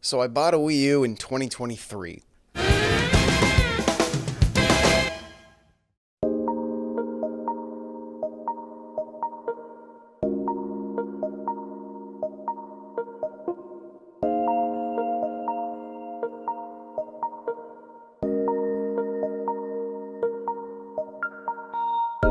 So I bought a Wii U in 2023.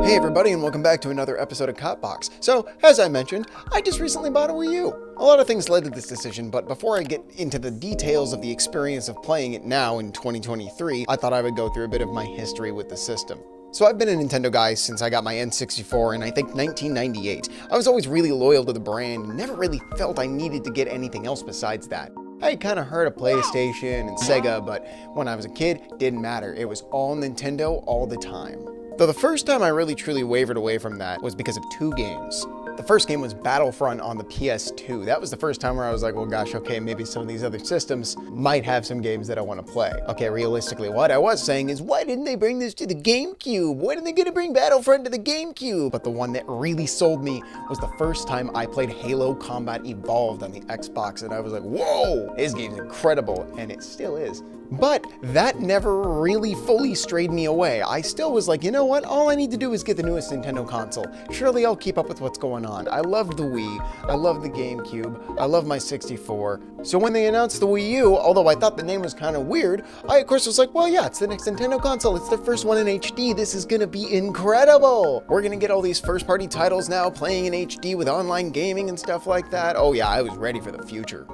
Hey everybody, and welcome back to another episode of KotBox. So, as I mentioned, I just recently bought a Wii U. A lot of things led to this decision, but before I get into the details of the experience of playing it now in 2023, I thought I would go through a bit of my history with the system. So I've been a Nintendo guy since I got my N64 in I think 1998. I was always really loyal to the brand and never really felt I needed to get anything else besides that. I kind of heard of PlayStation and Sega, but when I was a kid, didn't matter. It was all Nintendo all the time. Though the first time I really truly wavered away from that was because of two games. The first game was Battlefront on the PS2. That was the first time where I was like, well gosh, okay, maybe some of these other systems might have some games that I want to play. Okay, realistically, what I was saying is, why didn't they bring this to the GameCube? Why didn't they get to bring Battlefront to the GameCube? But the one that really sold me was the first time I played Halo Combat Evolved on the Xbox, and I was like, whoa, this game's incredible, and it still is. But that never really fully strayed me away. I still was like, you know what? All I need to do is get the newest Nintendo console. Surely I'll keep up with what's going on. I loved the Wii. I loved the GameCube. I love my 64. So when they announced the Wii U, although I thought the name was kind of weird, I of course was like, well, yeah, it's the next Nintendo console. It's the first one in HD. This is gonna be incredible. We're gonna get all these first-party titles now playing in HD with online gaming and stuff like that. Oh yeah, I was ready for the future.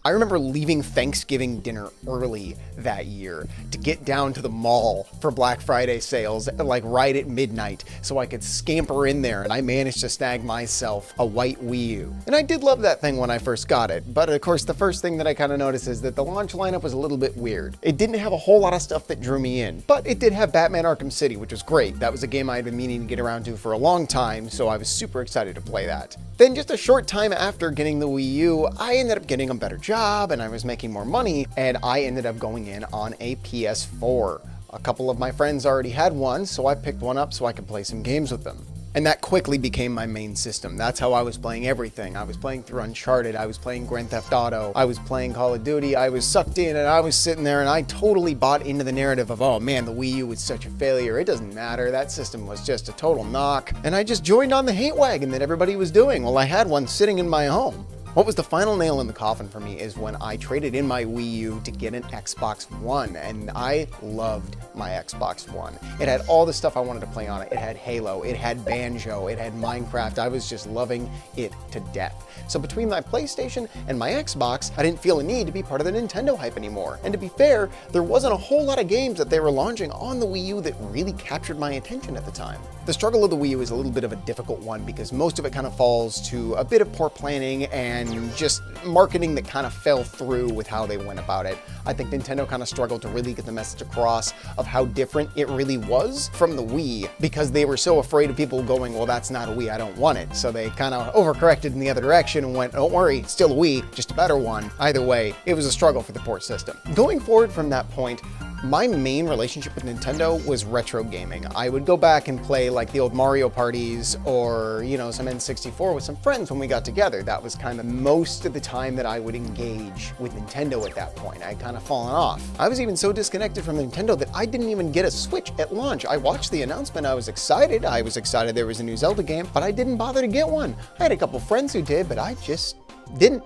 I remember leaving Thanksgiving dinner early that year to get down to the mall for Black Friday sales, like right at midnight, so I could scamper in there, and I managed to snag myself a white Wii U. And I did love that thing when I first got it, but of course the first thing that I kind of noticed is that the launch lineup was a little bit weird. It didn't have a whole lot of stuff that drew me in, but it did have Batman Arkham City, which was great. That was a game I had been meaning to get around to for a long time, so I was super excited to play that. Then just a short time after getting the Wii U, I ended up getting a better job and I was making more money, and I ended up going in on a PS4. A couple of my friends already had one, so I picked one up so I could play some games with them. And that quickly became my main system. That's how I was playing everything. I was playing through Uncharted, I was playing Grand Theft Auto, I was playing Call of Duty, I was sucked in and I was sitting there and I totally bought into the narrative of, oh man, the Wii U was such a failure. It doesn't matter, that system was just a total knock. And I just joined on the hate wagon that everybody was doing. Well, I had one sitting in my home. What was the final nail in the coffin for me is when I traded in my Wii U to get an Xbox One, and I loved my Xbox One. It had all the stuff I wanted to play on it. It had Halo, it had Banjo, it had Minecraft. I was just loving it to death. So between my PlayStation and my Xbox, I didn't feel a need to be part of the Nintendo hype anymore. And to be fair, there wasn't a whole lot of games that they were launching on the Wii U that really captured my attention at the time. The struggle of the Wii U is a little bit of a difficult one because most of it kind of falls to a bit of poor planning and just marketing that kind of fell through with how they went about it. I think Nintendo kind of struggled to really get the message across of how different it really was from the Wii because they were so afraid of people going, well, that's not a Wii, I don't want it. So they kind of overcorrected in the other direction and went, don't worry, it's still a Wii, just a better one. Either way, it was a struggle for the port system. Going forward from that point, my main relationship with Nintendo was retro gaming. I would go back and play like the old Mario parties or, you know, some N64 with some friends when we got together. That was kind of most of the time that I would engage with Nintendo at that point. I'd kind of fallen off. I was even so disconnected from Nintendo that I didn't even get a Switch at launch. I watched the announcement, I was excited. I was excited there was a new Zelda game, but I didn't bother to get one. I had a couple friends who did, but I just didn't.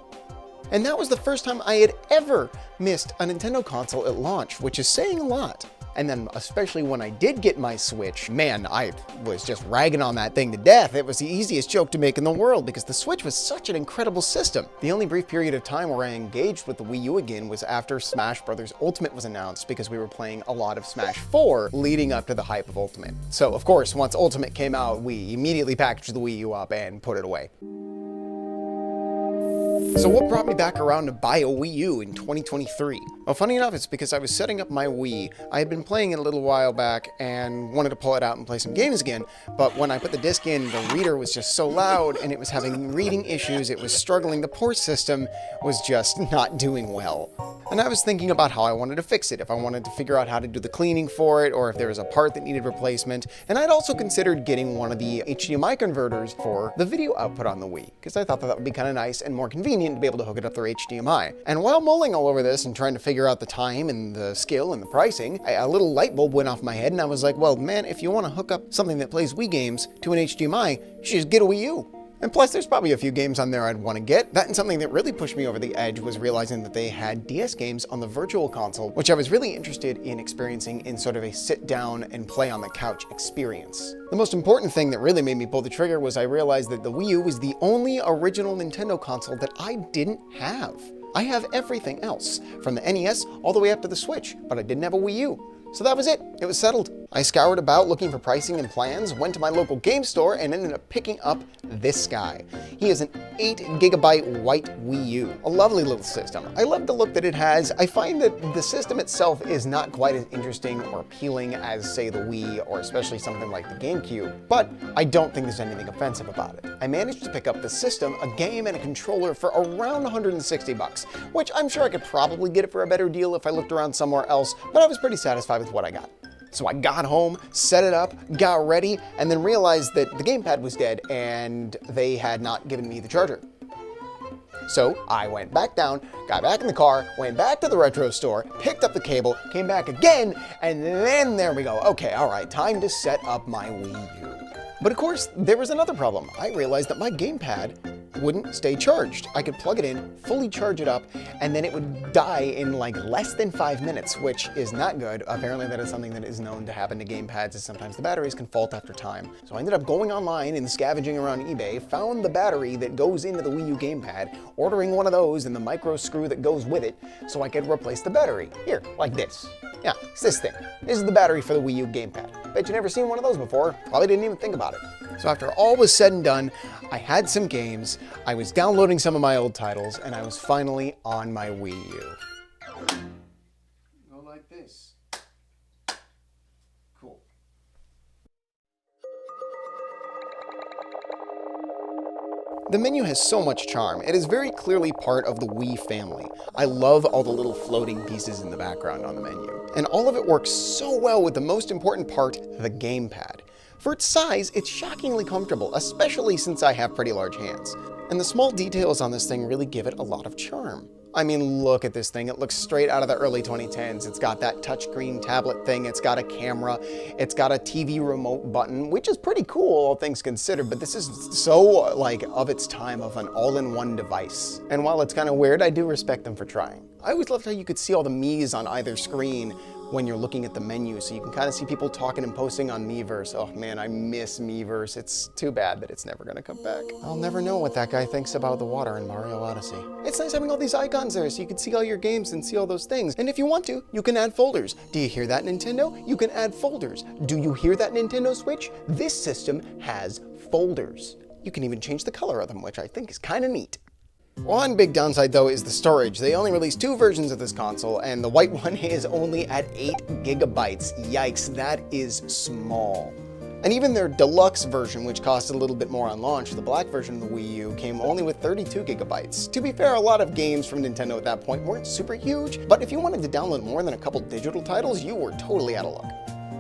And that was the first time I had ever missed a Nintendo console at launch, which is saying a lot. And then especially when I did get my Switch, man, I was just ragging on that thing to death. It was the easiest joke to make in the world because the Switch was such an incredible system. The only brief period of time where I engaged with the Wii U again was after Smash Bros. Ultimate was announced because we were playing a lot of Smash 4 leading up to the hype of Ultimate. So of course, once Ultimate came out, we immediately packaged the Wii U up and put it away. So what brought me back around to buy a Wii U in 2023? Well, funny enough, it's because I was setting up my Wii. I had been playing it a little while back and wanted to pull it out and play some games again, but when I put the disc in, the reader was just so loud and it was having reading issues, it was struggling, the port system was just not doing well. And I was thinking about how I wanted to fix it, if I wanted to figure out how to do the cleaning for it, or if there was a part that needed replacement. And I'd also considered getting one of the HDMI converters for the video output on the Wii, because I thought that would be kind of nice and more convenient. convenient to be able to hook it up through HDMI. And while mulling all over this and trying to figure out the time and the skill and the pricing, a little light bulb went off my head and I was like, well, man, if you want to hook up something that plays Wii games to an HDMI, you should just get a Wii U. And plus, there's probably a few games on there I'd want to get. That and something that really pushed me over the edge was realizing that they had DS games on the Virtual Console, which I was really interested in experiencing in sort of a sit down and play on the couch experience. The most important thing that really made me pull the trigger was I realized that the Wii U was the only original Nintendo console that I didn't have. I have everything else, from the NES all the way up to the Switch, but I didn't have a Wii U. So that was it. It was settled. I scoured about looking for pricing and plans, went to my local game store, and ended up picking up this guy. He is an 8GB white Wii U. A lovely little system. I love the look that it has. I find that the system itself is not quite as interesting or appealing as, say, the Wii or especially something like the GameCube, but I don't think there's anything offensive about it. I managed to pick up the system, a game, and a controller for around 160 bucks, which I'm sure I could probably get it for a better deal if I looked around somewhere else, but I was pretty satisfied with what I got. So I got home, set it up, got ready, and then realized that the gamepad was dead and they had not given me the charger. So I went back down, got back in the car, went back to the retro store, picked up the cable, came back again, and then there we go. Okay, all right, time to set up my Wii U. But of course, there was another problem. I realized that my gamepad wouldn't stay charged. I could plug it in, fully charge it up, and then it would die in like less than 5 minutes, which is not good. Apparently that is something that is known to happen to gamepads, is sometimes the batteries can fault after time. So I ended up going online and scavenging around eBay, found the battery that goes into the Wii U gamepad, ordering one of those and the micro screw that goes with it so I could replace the battery. Here, like this. Yeah, it's this thing. This is the battery for the Wii U gamepad. Bet you've never seen one of those before. Probably didn't even think about it. So after all was said and done, I had some games, I was downloading some of my old titles, and I was finally on my Wii U. Go like this. Cool. The menu has so much charm. It is very clearly part of the Wii family. I love all the little floating pieces in the background on the menu. And all of it works so well with the most important part, the gamepad. For its size, it's shockingly comfortable, especially since I have pretty large hands. And the small details on this thing really give it a lot of charm. I mean, look at this thing. It looks straight out of the early 2010s. It's got that touchscreen tablet thing. It's got a camera. It's got a TV remote button, which is pretty cool, all things considered, but this is so, like, of its time of an all-in-one device. And while it's kind of weird, I do respect them for trying. I always loved how you could see all the Mii's on either screen when you're looking at the menu, so you can kind of see people talking and posting on Miiverse. Oh man, I miss Miiverse. It's too bad that it's never gonna come back. I'll never know what that guy thinks about the water in Mario Odyssey. It's nice having all these icons there so you can see all your games and see all those things. And if you want to, you can add folders. Do you hear that, Nintendo? You can add folders. Do you hear that, Nintendo Switch? This system has folders. You can even change the color of them, which I think is kind of neat. One big downside though is the storage. They only released 2 versions of this console, and the white one is only at 8GB. Yikes, that is small. And even their deluxe version, which cost a little bit more on launch, the black version of the Wii U, came only with 32GB. To be fair, a lot of games from Nintendo at that point weren't super huge, but if you wanted to download more than a couple digital titles, you were totally out of luck.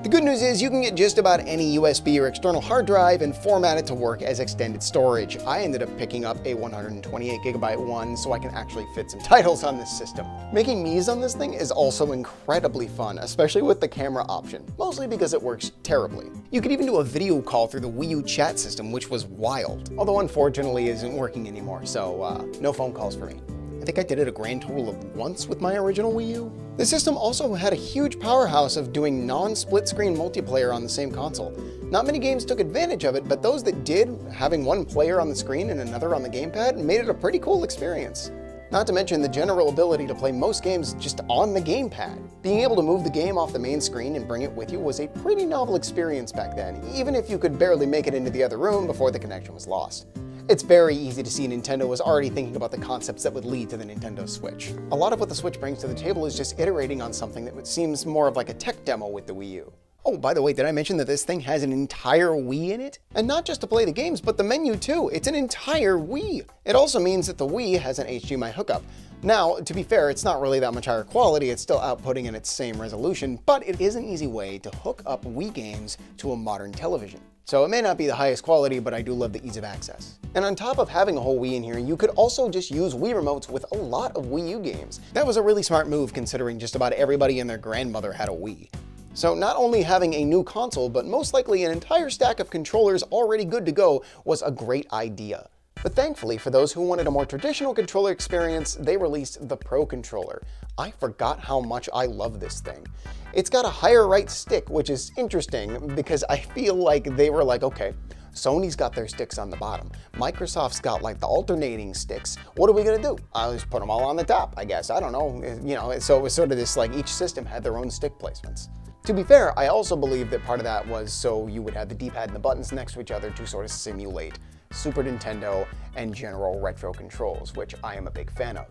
The good news is you can get just about any USB or external hard drive and format it to work as extended storage. I ended up picking up a 128GB one so I can actually fit some titles on this system. Making Mii's on this thing is also incredibly fun, especially with the camera option, mostly because it works terribly. You could even do a video call through the Wii U chat system, which was wild, although unfortunately isn't working anymore, so no phone calls for me. I think I did it a grand total of once with my original Wii U. The system also had a huge powerhouse of doing non-split screen multiplayer on the same console. Not many games took advantage of it, but those that did, having one player on the screen and another on the gamepad, made it a pretty cool experience. Not to mention the general ability to play most games just on the gamepad. Being able to move the game off the main screen and bring it with you was a pretty novel experience back then, even if you could barely make it into the other room before the connection was lost. It's very easy to see Nintendo was already thinking about the concepts that would lead to the Nintendo Switch. A lot of what the Switch brings to the table is just iterating on something that seems more of like a tech demo with the Wii U. Oh, by the way, did I mention that this thing has an entire Wii in it? And not just to play the games, but the menu too. It's an entire Wii. It also means that the Wii has an HDMI hookup. Now, to be fair, it's not really that much higher quality, it's still outputting in its same resolution, but it is an easy way to hook up Wii games to a modern television. So it may not be the highest quality, but I do love the ease of access. And on top of having a whole Wii in here, you could also just use Wii remotes with a lot of Wii U games. That was a really smart move considering just about everybody and their grandmother had a Wii. So not only having a new console, but most likely an entire stack of controllers already good to go was a great idea. But thankfully, for those who wanted a more traditional controller experience, they released the Pro Controller. I forgot how much I love this thing. It's got a higher right stick, which is interesting because I feel like they were like, okay, Sony's got their sticks on the bottom. Microsoft's got like the alternating sticks. What are we gonna do? I'll just put them all on the top, I guess. I don't know. You know, so it was sort of this like each system had their own stick placements. To be fair, I also believe that part of that was so you would have the D-pad and the buttons next to each other to sort of simulate Super Nintendo and general retro controls, which I am a big fan of.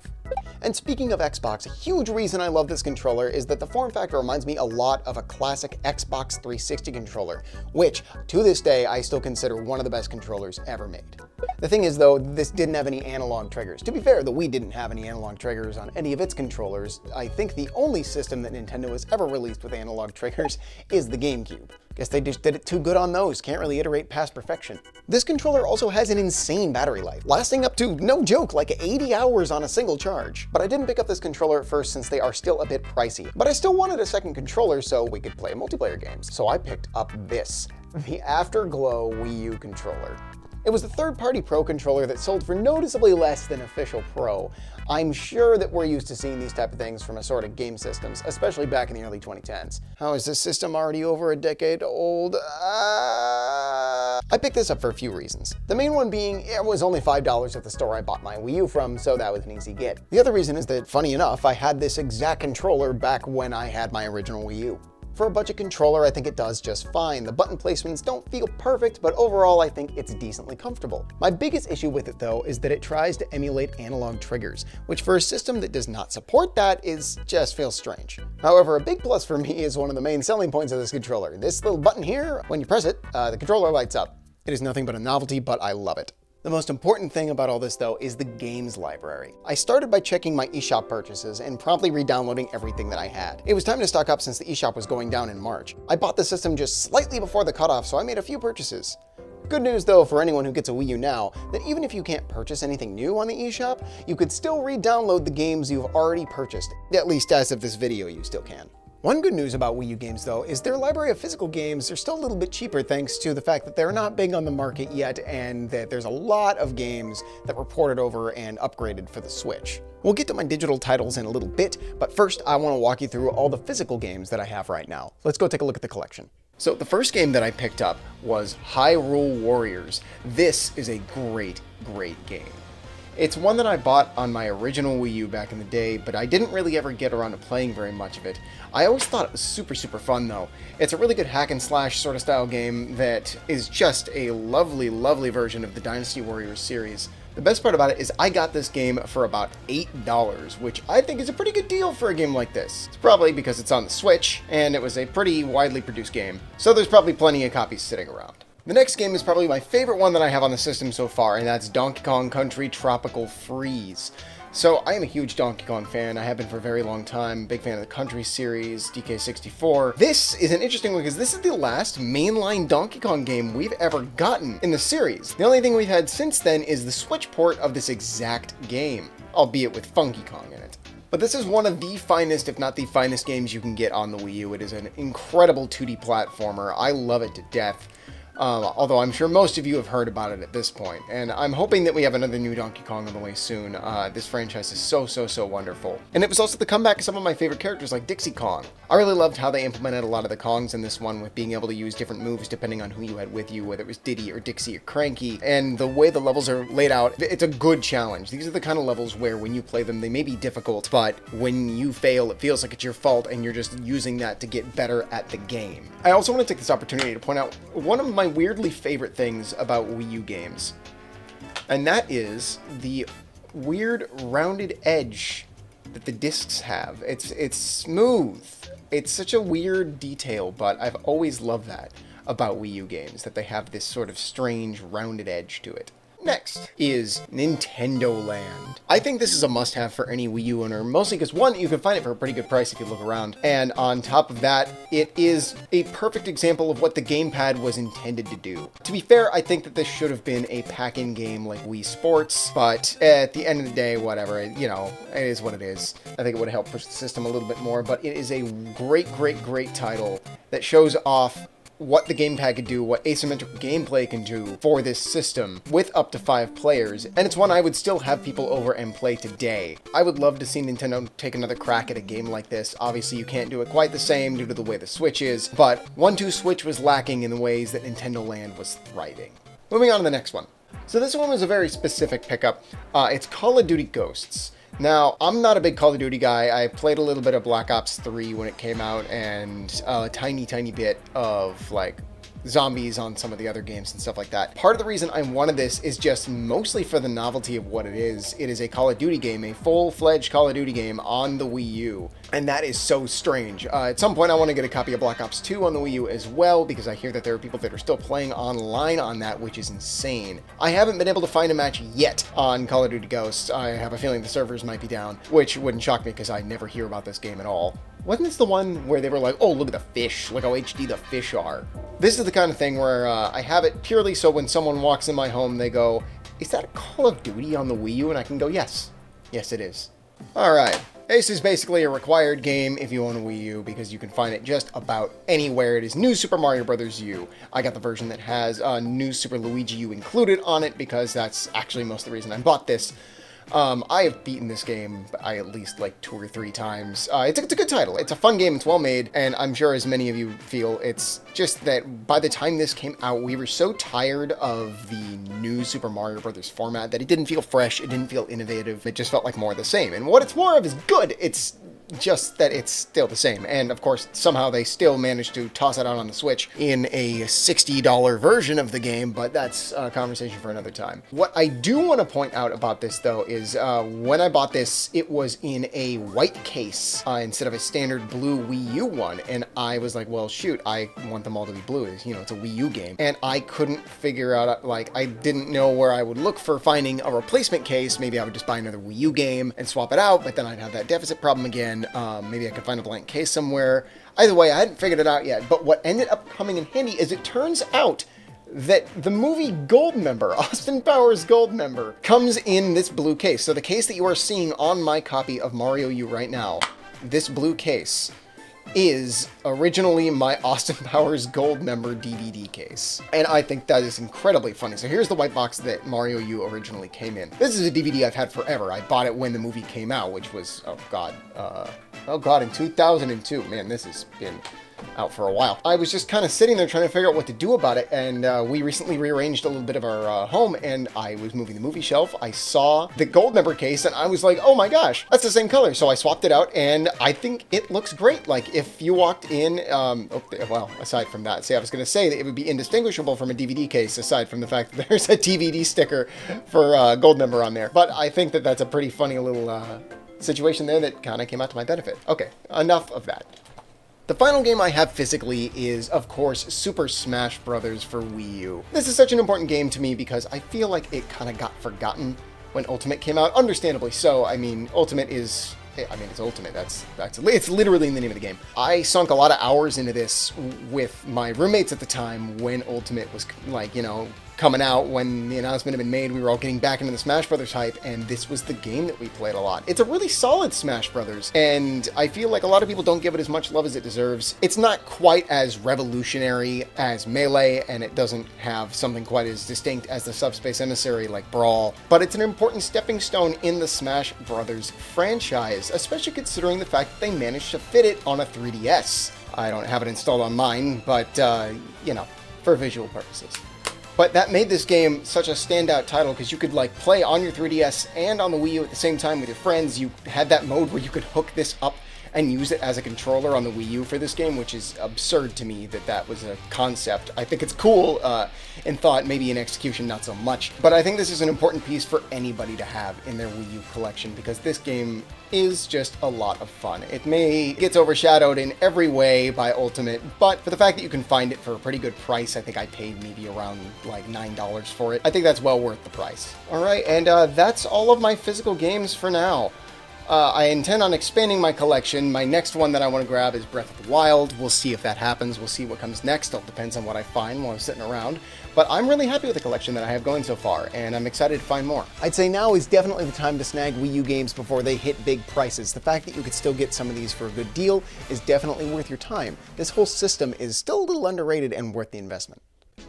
And speaking of Xbox, a huge reason I love this controller is that the form factor reminds me a lot of a classic Xbox 360 controller, which to this day I still consider one of the best controllers ever made. The thing is though, this didn't have any analog triggers. To be fair, the Wii didn't have any analog triggers on any of its controllers. I think the only system that Nintendo has ever released with analog triggers is the GameCube. Guess they just did it too good on those, can't really iterate past perfection. This controller also has an insane battery life, lasting up to, no joke, like 80 hours on a single charge. But I didn't pick up this controller at first since they are still a bit pricey. But I still wanted a second controller so we could play multiplayer games. So I picked up this, the Afterglow Wii U controller. It was the third-party Pro controller that sold for noticeably less than official Pro. I'm sure that we're used to seeing these type of things from assorted game systems, especially back in the early 2010s. How is this system already over a decade old? I picked this up for a few reasons. The main one being, it was only $5 at the store I bought my Wii U from, so that was an easy get. The other reason is that, funny enough, I had this exact controller back when I had my original Wii U. For a budget controller, I think it does just fine. The button placements don't feel perfect, but overall I think it's decently comfortable. My biggest issue with it though is that it tries to emulate analog triggers, which for a system that does not support that just feels strange. However, a big plus for me is one of the main selling points of this controller. This little button here, when you press it, the controller lights up. It is nothing but a novelty, but I love it. The most important thing about all this though is the games library. I started by checking my eShop purchases and promptly re-downloading everything that I had. It was time to stock up since the eShop was going down in March. I bought the system just slightly before the cutoff, so I made a few purchases. Good news though for anyone who gets a Wii U now, that even if you can't purchase anything new on the eShop, you could still re-download the games you've already purchased. At least as of this video, you still can. One good news about Wii U games though is their library of physical games are still a little bit cheaper thanks to the fact that they're not big on the market yet and that there's a lot of games that were ported over and upgraded for the Switch. We'll get to my digital titles in a little bit, but first I want to walk you through all the physical games that I have right now. Let's go take a look at the collection. So the first game that I picked up was Hyrule Warriors. This is a great game. It's one that I bought on my original Wii U back in the day, but I didn't really ever get around to playing very much of it. I always thought it was super fun though. It's a really good hack and slash sort of style game that is just a lovely version of the Dynasty Warriors series. The best part about it is I got this game for about $8, which I think is a pretty good deal for a game like this. It's probably because it's on the Switch, and it was a pretty widely produced game, so there's probably plenty of copies sitting around. The next game is probably my favorite one that I have on the system so far, and that's Donkey Kong Country Tropical Freeze. So I am a huge Donkey Kong fan. I have been for a very long time. Big fan of the Country series, DK64. This is an interesting one because this is the last mainline Donkey Kong game we've ever gotten in the series. The only thing we've had since then is the Switch port of this exact game, albeit with Funky Kong in it. But this is one of the finest, if not the finest games you can get on the Wii U. It is an incredible 2D platformer. I love it to death. Although I'm sure most of you have heard about it at this point, and I'm hoping that we have another new Donkey Kong on the way soon. This franchise is so wonderful. And it was also the comeback of some of my favorite characters like Dixie Kong. I really loved how they implemented a lot of the Kongs in this one with being able to use different moves depending on who you had with you, whether it was Diddy or Dixie or Cranky, and the way the levels are laid out, it's a good challenge. These are the kind of levels where when you play them, they may be difficult, but when you fail, it feels like it's your fault and you're just using that to get better at the game. I also want to take this opportunity to point out one of my weirdly favorite things about Wii U games, and that is the weird rounded edge that the discs have. It's smooth. It's such a weird detail, but I've always loved that about Wii U games, that they have this sort of strange rounded edge to it. Next is Nintendo Land. I think this is a must-have for any Wii U owner, mostly because, one, you can find it for a pretty good price if you look around, and on top of that, it is a perfect example of what the gamepad was intended to do. To be fair, I think that this should have been a pack-in game like Wii Sports, but at the end of the day, whatever, you know, it is what it is. I think it would help push the system a little bit more, but it is a great title that shows off what the gamepad could do, what asymmetric gameplay can do for this system with up to 5 players, and it's one I would still have people over and play today. I would love to see Nintendo take another crack at a game like this. Obviously, you can't do it quite the same due to the way the Switch is, but 1-2 Switch was lacking in the ways that Nintendo Land was thriving. Moving on to the next one. So this one was a very specific pickup. It's Call of Duty Ghosts. Now, I'm not a big Call of Duty guy. I played a little bit of Black Ops 3 when it came out, and a tiny bit of, like, zombies on some of the other games and stuff like that. Part of the reason I wanted this is just mostly for the novelty of what it is. It is a Call of Duty game, a full-fledged Call of Duty game on the Wii U, and that is so strange. At some point, I want to get a copy of Black Ops 2 on the Wii U as well, because I hear that there are people that are still playing online on that, which is insane. I haven't been able to find a match yet on Call of Duty Ghosts. I have a feeling the servers might be down, which wouldn't shock me because I never hear about this game at all. Wasn't this the one where they were like, oh, look at the fish, look how HD the fish are? This is the kind of thing where I have it purely so when someone walks in my home, they go, is that a Call of Duty on the Wii U? And I can go, yes. Yes, it is. All right. This is basically a required game if you own a Wii U because you can find it just about anywhere. It is New Super Mario Bros. U. I got the version that has New Super Luigi U included on it because that's actually most of the reason I bought this. I have beaten this game at least like 2 or 3 times. It's a good title. It's a fun game. It's well made. And I'm sure as many of you feel, it's just that by the time this came out, we were so tired of the new Super Mario Bros. Format that it didn't feel fresh. It didn't feel innovative. It just felt like more of the same. And what it's more of is good. It's just that it's still the same. And of course, somehow they still managed to toss it out on the Switch in a $60 version of the game, but that's a conversation for another time. What I do want to point out about this, though, is when I bought this, it was in a white case instead of a standard blue Wii U one. And I was like, well, shoot, I want them all to be blue. You know, it's a Wii U game. And I couldn't figure out, like, I didn't know where I would look for finding a replacement case. Maybe I would just buy another Wii U game and swap it out, but then I'd have that deficit problem again. Maybe I could find a blank case somewhere. Either way, I hadn't figured it out yet, but what ended up coming in handy is it turns out that the movie Goldmember, Austin Powers Goldmember, comes in this blue case. So the case that you are seeing on my copy of Mario U right now, this blue case, is originally my Austin Powers Goldmember DVD case. And I think that is incredibly funny. So here's the white box that Mario U originally came in. This is a DVD I've had forever. I bought it when the movie came out, which was, in 2002. Man, this has been out for a while. I was just kind of sitting there trying to figure out what to do about it, and we recently rearranged a little bit of our home, and I was moving the movie shelf. I saw the Goldmember case, and I was like, oh my gosh, that's the same color. So I swapped it out, and I think it looks great. Like, if you walked in, well, aside from that, I was going to say that it would be indistinguishable from a DVD case, aside from the fact that there's a DVD sticker for Goldmember on there. But I think that that's a pretty funny little situation there that kind of came out to my benefit. Okay, enough of that. The final game I have physically is, of course, Super Smash Bros. For Wii U. This is such an important game to me because I feel like it kind of got forgotten when Ultimate came out, understandably so. I mean, Ultimate is... it's Ultimate. It's literally in the name of the game. I sunk a lot of hours into this with my roommates at the time when Ultimate was, like, you know, coming out. When the announcement had been made, we were all getting back into the Smash Brothers hype, and this was the game that we played a lot. It's a really solid Smash Brothers, and I feel like a lot of people don't give it as much love as it deserves. It's not quite as revolutionary as Melee, and it doesn't have something quite as distinct as the Subspace Emissary like Brawl, but it's an important stepping stone in the Smash Brothers franchise, especially considering the fact that they managed to fit it on a 3DS. I don't have it installed on mine, but, you know, for visual purposes. But that made this game such a standout title because you could, like, play on your 3DS and on the Wii U at the same time with your friends. You had that mode where you could hook this up and use it as a controller on the Wii U for this game, which is absurd to me that that was a concept. I think it's cool in thought, maybe in execution not so much, but I think this is an important piece for anybody to have in their Wii U collection because this game is just a lot of fun. It gets overshadowed in every way by Ultimate, but for the fact that you can find it for a pretty good price, I think I paid maybe around like $9 for it. I think that's well worth the price. All right, and that's all of my physical games for now. I intend on expanding my collection. My next one that I want to grab is Breath of the Wild. We'll see if that happens. We'll see what comes next. It depends on what I find while I'm sitting around. But I'm really happy with the collection that I have going so far, and I'm excited to find more. I'd say now is definitely the time to snag Wii U games before they hit big prices. The fact that you could still get some of these for a good deal is definitely worth your time. This whole system is still a little underrated and worth the investment.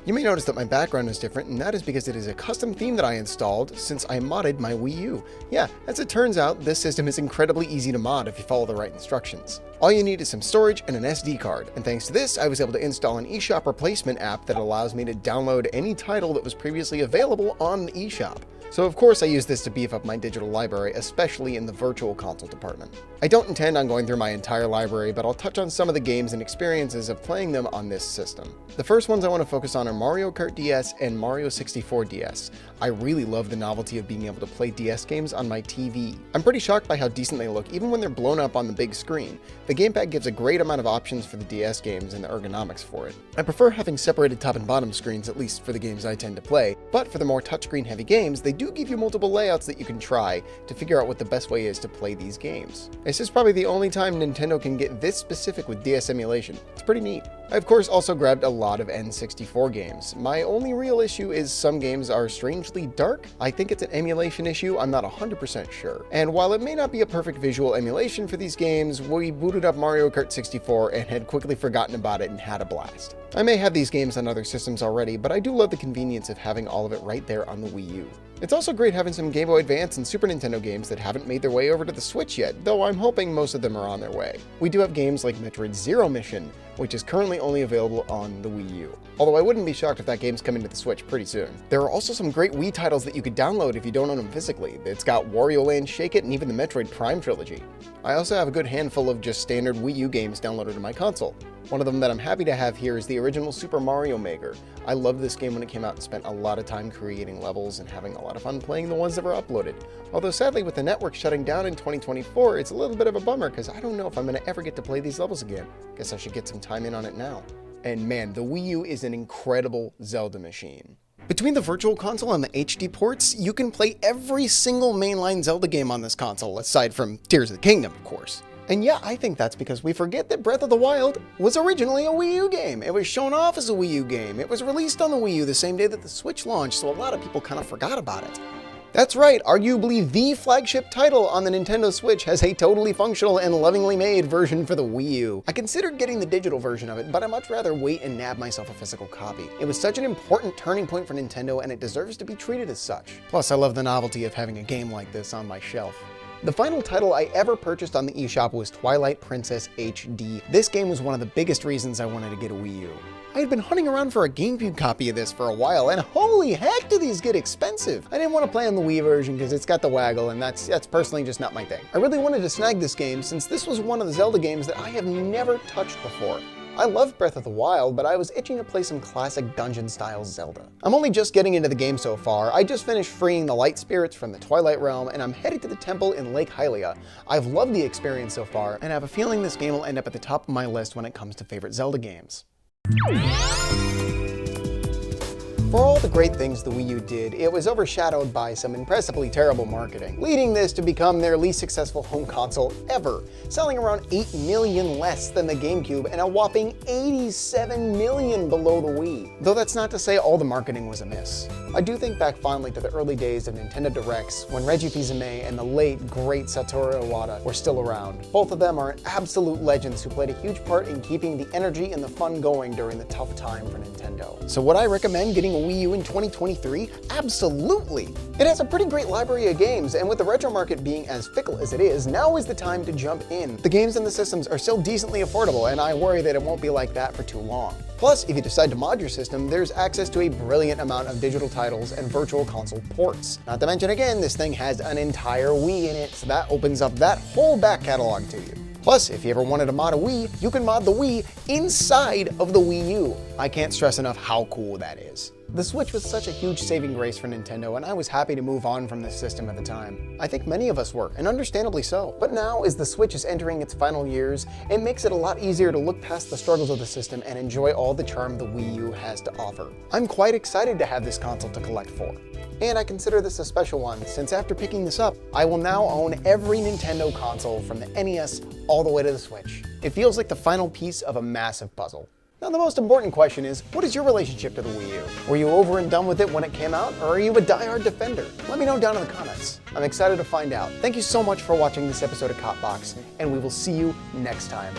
You may notice that my background is different, and that is because it is a custom theme that I installed since I modded my Wii U. Yeah, as it turns out, this system is incredibly easy to mod if you follow the right instructions. All you need is some storage and an SD card, and thanks to this, I was able to install an eShop replacement app that allows me to download any title that was previously available on the eShop. So of course I use this to beef up my digital library, especially in the virtual console department. I don't intend on going through my entire library, but I'll touch on some of the games and experiences of playing them on this system. The first ones I want to focus on are Mario Kart DS and Mario 64 DS. I really love the novelty of being able to play DS games on my TV. I'm pretty shocked by how decent they look, even when they're blown up on the big screen. The gamepad gives a great amount of options for the DS games and the ergonomics for it. I prefer having separated top and bottom screens, at least for the games I tend to play, but for the more touchscreen heavy games, they do give you multiple layouts that you can try to figure out what the best way is to play these games. This is probably the only time Nintendo can get this specific with DS emulation. It's pretty neat. I of course also grabbed a lot of N64 games. My only real issue is some games are strangely dark. I think it's an emulation issue, I'm not 100% sure. And while it may not be a perfect visual emulation for these games, we booted up Mario Kart 64 and had quickly forgotten about it and had a blast. I may have these games on other systems already, but I do love the convenience of having all of it right there on the Wii U. It's also great having some Game Boy Advance and Super Nintendo games that haven't made their way over to the Switch yet, though I'm hoping most of them are on their way. We do have games like Metroid Zero Mission, which is currently only available on the Wii U. Although I wouldn't be shocked if that game's coming to the Switch pretty soon. There are also some great Wii titles that you could download if you don't own them physically. It's got Wario Land Shake It and even the Metroid Prime trilogy. I also have a good handful of just standard Wii U games downloaded to my console. One of them that I'm happy to have here is the original Super Mario Maker. I loved this game when it came out and spent a lot of time creating levels and having a lot of fun playing the ones that were uploaded. Although sadly with the network shutting down in 2024, it's a little bit of a bummer because I don't know if I'm going to ever get to play these levels again. Guess I should get some time in on it now. And man, the Wii U is an incredible Zelda machine. Between the Virtual Console and the HD ports, you can play every single mainline Zelda game on this console, aside from Tears of the Kingdom, of course. And yeah, I think that's because we forget that Breath of the Wild was originally a Wii U game. It was shown off as a Wii U game. It was released on the Wii U the same day that the Switch launched, so a lot of people kind of forgot about it. That's right, arguably the flagship title on the Nintendo Switch has a totally functional and lovingly made version for the Wii U. I considered getting the digital version of it, but I'd much rather wait and nab myself a physical copy. It was such an important turning point for Nintendo, and it deserves to be treated as such. Plus, I love the novelty of having a game like this on my shelf. The final title I ever purchased on the eShop was Twilight Princess HD. This game was one of the biggest reasons I wanted to get a Wii U. I had been hunting around for a GameCube copy of this for a while, and holy heck do these get expensive! I didn't want to play on the Wii version because it's got the waggle, and that's personally just not my thing. I really wanted to snag this game since this was one of the Zelda games that I have never touched before. I love Breath of the Wild, but I was itching to play some classic dungeon-style Zelda. I'm only just getting into the game so far. I just finished freeing the light spirits from the Twilight Realm, and I'm headed to the temple in Lake Hylia. I've loved the experience so far, and I have a feeling this game will end up at the top of my list when it comes to favorite Zelda games. For all the great things the Wii U did, it was overshadowed by some impressively terrible marketing, leading this to become their least successful home console ever, selling around 8 million less than the GameCube and a whopping 87 million below the Wii. Though that's not to say all the marketing was amiss. I do think back fondly to the early days of Nintendo Directs when Reggie Fils-Aimé and the late, great Satoru Iwata were still around. Both of them are absolute legends who played a huge part in keeping the energy and the fun going during the tough time for Nintendo. So would I recommend getting a Wii U in 2023? Absolutely! It has a pretty great library of games, and with the retro market being as fickle as it is, now is the time to jump in. The games and the systems are still decently affordable, and I worry that it won't be like that for too long. Plus, if you decide to mod your system, there's access to a brilliant amount of digital titles and virtual console ports. Not to mention again, this thing has an entire Wii in it, so that opens up that whole back catalog to you. Plus, if you ever wanted to mod a Wii, you can mod the Wii inside of the Wii U. I can't stress enough how cool that is. The Switch was such a huge saving grace for Nintendo, and I was happy to move on from this system at the time. I think many of us were, and understandably so. But now, as the Switch is entering its final years, it makes it a lot easier to look past the struggles of the system and enjoy all the charm the Wii U has to offer. I'm quite excited to have this console to collect for. And I consider this a special one, since after picking this up, I will now own every Nintendo console from the NES all the way to the Switch. It feels like the final piece of a massive puzzle. Now, the most important question is, what is your relationship to the Wii U? Were you over and done with it when it came out, or are you a diehard defender? Let me know down in the comments. I'm excited to find out. Thank you so much for watching this episode of KotBox, and we will see you next time.